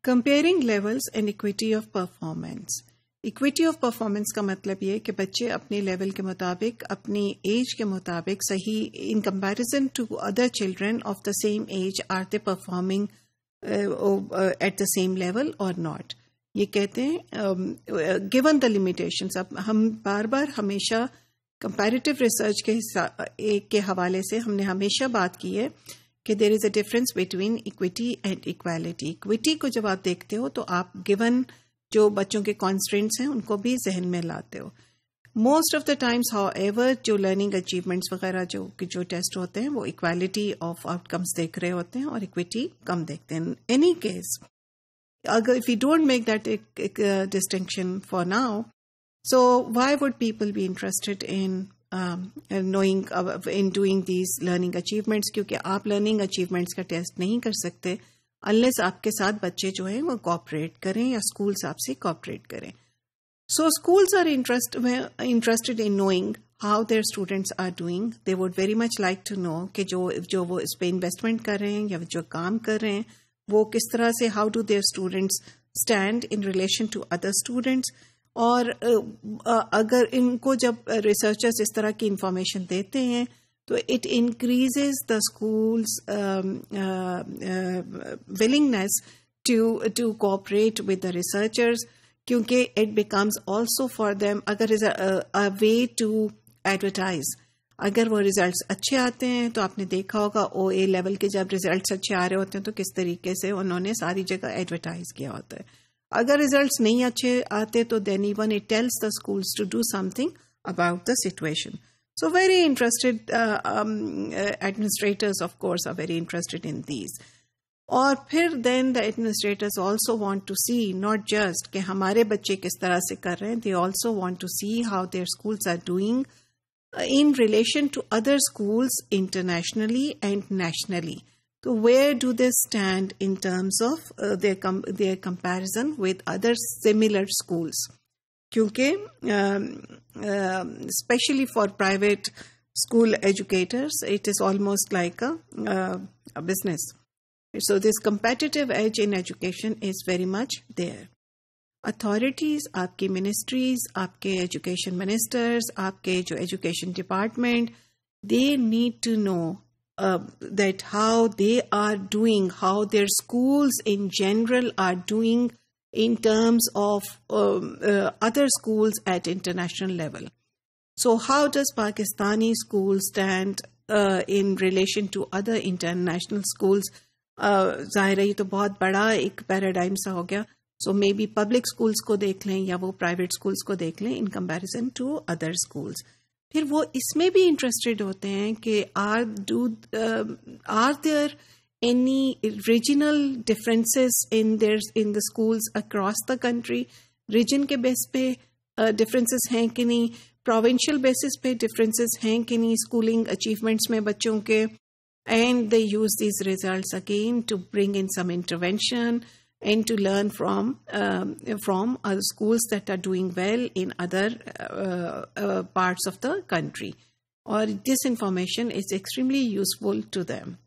Comparing levels and equity of performance. Equity of performance کا مطلب یہ کہ بچے اپنے لیول کے مطابق اپنی ایج کے مطابق صحیح in comparison to other children of the same age are they performing at the same level or not. یہ کہتے ہیں given the limitations. اب ہم بار بار ہمیشہ comparative research کے حوالے سے ہم نے ہمیشہ بات کی ہے کہ there is a difference between equity and equality. Equity کو جب آپ دیکھتے ہو تو آپ گیون جو بچوں کے کانسٹرینٹس ہیں ان کو بھی ذہن میں لاتے ہو. Most of the times however ایور جو لرننگ اچیومنٹس وغیرہ جو ٹیسٹ ہوتے ہیں وہ اکویلٹی آف آؤٹ کمس دیکھ رہے ہوتے ہیں اور اکویٹی کم دیکھتے ہیں. اینی کیس اگر if we don't make that distinction for now, so why would people be interested in knowing in doing these learning achievements؟ کیونکہ آپ learning achievements کا ٹیسٹ نہیں کر سکتے unless آپ کے ساتھ بچے جو ہیں وہ کوآپریٹ کریں یا اسکولس آپ سے کوآپریٹ کریں. So schools are interested in knowing how their students are doing. They would very much like to know کہ جو وہ اس پہ انویسٹمنٹ کر رہے ہیں یا جو کام کر رہے ہیں وہ کس طرح سے how do their students stand in relation to other students. اور اگر ان کو جب ریسرچرز اس طرح کی انفارمیشن دیتے ہیں تو it increases the school's willingness to cooperate with the researchers, کیونکہ it becomes also for them اگر وے ٹو ایڈورٹائز. اگر وہ ریزلٹس اچھے آتے ہیں تو آپ نے دیکھا ہوگا او اے لیول کے جب ریزلٹس اچھے آ رہے ہوتے ہیں تو کس طریقے سے انہوں نے ساری جگہ ایڈورٹائز کیا ہوتا ہے. اگر ریزلٹس نہیں اچھے آتے تو then even it tells the schools to do something about the situation. So very interested administrators of course are very interested in these. اور پھر then the administrators also want to see not just کہ ہمارے بچے کس طرح سے کر رہے ہیں، they also want to see how their schools are doing in relation to other schools internationally and nationally. So where do they stand in terms of their comparison with other similar schools? Kyunki especially for private school educators, it is almost like a business. So this competitive edge in education is very much there. Authorities, آپ کی ministries, آپ کے education ministers, آپ کے جو education department, they need to know that how they are doing, how their schools in general are doing in terms of other schools at international level. So how does Pakistani school stand in relation to other international schools? ظاہر ہے یہ تو بہت بڑا ایک paradigm سا ہو گیا. سو may be public schools کو دیکھ لیں یا وہ پرائیویٹ اسکولس کو دیکھ لیں in comparison to other schools. پھر وہ اس میں بھی انٹرسٹیڈ ہوتے ہیں کہ are there any regional differences in the schools across the country. Region کے بیس پہ ڈفرینسز ہیں کہ نہیں، پروونشل بیسس پہ ڈفرینسز ہیں کہ نہیں اسکولنگ اچیومنٹس میں بچوں کے. And they use these results again to bring in some intervention and to learn from other schools that are doing well in other parts of the country. Or this information is extremely useful to them.